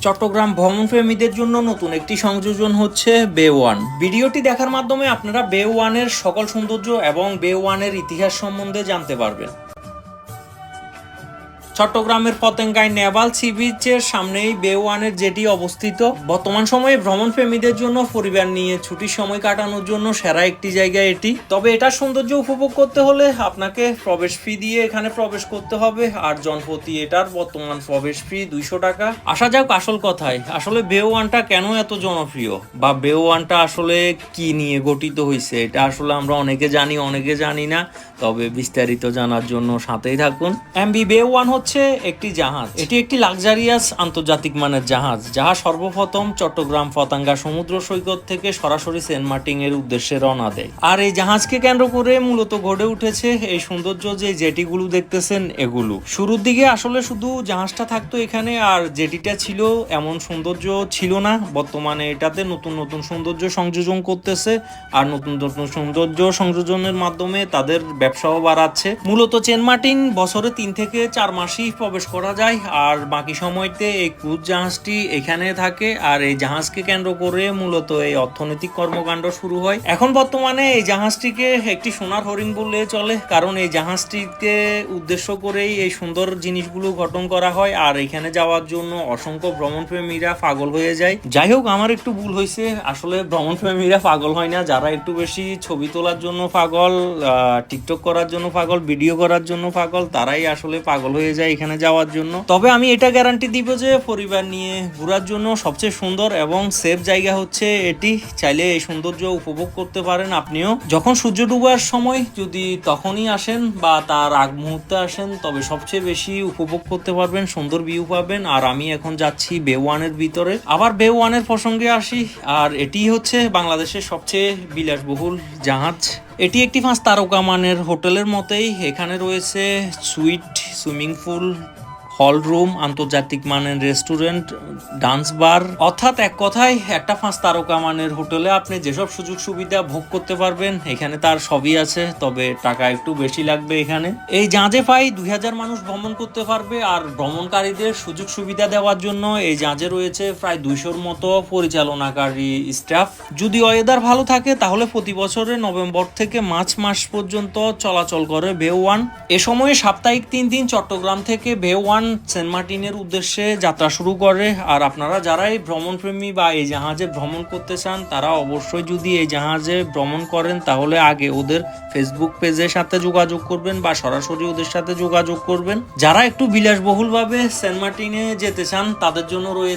চট্টগ্রাম ভ্রমণপ্রেমীদের জন্য নতুন একটি সংযোজন হচ্ছে বে ওয়ান। ভিডিওটি দেখার মাধ্যমে আপনারা বে ওয়ানের সকল সৌন্দর্য এবং বে ওয়ানের ইতিহাস সম্বন্ধে জানতে পারবেন। চট্টগ্রামের পতেঙ্গায় নেভাল সি বিচের সামনেই বে ওয়ানের জেটি অবস্থিত। বর্তমান সময়ে ভ্রমণ প্রেমীদের জন্য পরিবার নিয়ে ছুটির সময় কাটানোর জন্য সেরা একটি জায়গা এটি। তবে এটার সৌন্দর্য উপভোগ করতে হলে আপনাকে প্রবেশ ফি দিয়ে এখানে প্রবেশ করতে হবে, আর জনপ্রতি এটার বর্তমান প্রবেশ ফি 200 টাকা। আসা যাক আসল কথায়, আসলে বে ওয়ানটা কেন এত জনপ্রিয় বা বে ওয়ানটা আসলে কি নিয়ে গঠিত হয়েছে, এটা আসলে আমরা অনেকে জানি অনেকে জানি না। তবে বিস্তারিত জানার জন্য সাথেই থাকুন। এমভি বে ওয়ান হচ্ছে একটি জাহাজ। এটি একটি লাক্সারিয়াস আন্তর্জাতিক মানের জাহাজ, যাহা সর্বপ্রথম চট্টগ্রাম পতেঙ্গা সমুদ্র সৈকত থেকে সরাসরি সেন্ট মার্টিন এর উদ্দেশ্যে রওনা দেয়। আর এই জাহাজকে কেন্দ্র করে মূলত গড়ে উঠেছে এই সৌন্দর্য যে জেটিগুলো দেখতেছেন এগুলো। শুরুর দিকে আসলে শুধু জাহাজটা থাকতো এখানে, আর জেটিটা ছিল এমন সৌন্দর্য ছিল না। বর্তমানে এটাতে নতুন নতুন সৌন্দর্য সংযোজন করতেছে, আর নতুন নতুন সৌন্দর্য সংযোজনের মাধ্যমে তাদের ব্যবসাও বাড়াচ্ছে। মূলত সেন্ট মার্টিন বছরে 3 থেকে 4 মাসই প্রবেশ করা যায়, আর বাকি সময়তে এই ক্রুজ জাহাজটি এখানে থাকে। আর এই জাহাজকে কেন্দ্র করে মূলত এই অর্থনৈতিক কর্মকাণ্ড শুরু হয়। এখন বর্তমানে এই জাহাজটিকে একটি সোনার হরিণ বললে চলে, কারণ এই জাহাজটিকে উদ্দেশ্য করেই এই সুন্দর জিনিসগুলো গঠন করা হয়। আর এখানে যাওয়ার জন্য অসংখ্য ভ্রমণ প্রেমীরা পাগল হয়ে যায়। যাই হোক, আমার একটু ভুল হয়েছে, আসলে ভ্রমণ প্রেমীরা পাগল হয় না, যারা একটু বেশি ছবি তোলার জন্য পাগল, টিকটক করার জন্য পাগল, ভিডিও করার জন্য পাগল, তারাই আসলে পাগল হয়ে যায় এখানে যাওয়ার জন্য। তবে আমি এটা গ্যারান্টি দিব যে পরিবার নিয়ে ঘোরার জন্য সবচেয়ে সুন্দর এবং সেফ জায়গা হচ্ছে এটি। চাইলে এই সৌন্দর্য উপভোগ করতে পারেন আপনিও। যখন সূর্য ডুবার সময় যদি তখনই আসেন বা তার আগ মুহূর্তে আসেন, তবে সবচেয়ে বেশি উপভোগ করতে পারবেন, সুন্দর ভিউ পাবেন। আর আমি এখন যাচ্ছি বে ওয়ানের ভিতরে। আবার বে ওয়ানের প্রসঙ্গে আসি, আর এটি হচ্ছে বাংলাদেশের সবচেয়ে বিলাসবহুল জাহাজ। এটি একটি 5 তারকা মানের হোটেলের মতোই। এখানে রয়েছে sweet, swimming pool, hall room, আন্তর্জাতিক মানের রেস্টুরেন্ট, ডান্স বার। অর্থাৎ এক কথায় একটা 5 তারকা মানের হোটেলে আপনি যেসব সুযোগ সুবিধা ভোগ করতে পারবেন এখানে তার সবই আছে। তবে টাকা একটু বেশি লাগবে এখানে। এই জাহাজে প্রায় 2000 মানুষ ভ্রমণ করতে পারবে। আর ভ্রমণকারীদের সুযোগ সুবিধা দেওয়ার জন্য এই জাহাজে রয়েছে প্রায় 200-র মতো পরিচালনাকারী স্টাফ। যদি ওয়েদার ভালো থাকে তাহলে প্রতি বছরের নভেম্বর থেকে মার্চ মাস পর্যন্ত চলাচল করে বে ওয়ান। এ সময়ে সাপ্তাহিক 3 দিন চট্টগ্রাম থেকে বে ওয়ান সেন্ট মার্টিনের উদ্দেশ্যে যাত্রা শুরু করে। আর আপনারা যারা এই ভ্রমণ প্রেমী বা এই জাহাজে ভ্রমণ করতে চান, তারা অবশ্যই যদি এই জাহাজে ভ্রমণ করেন তাহলে আগে ওদের ফেসবুক পেজের সাথে যোগাযোগ করবেন বা সরাসরি ওদের সাথে যোগাযোগ করবেন। যারা একটু বিলাসবহুল ভাবে সেন্ট মার্টিনে যেতে চান তাদের জন্য রয়েছে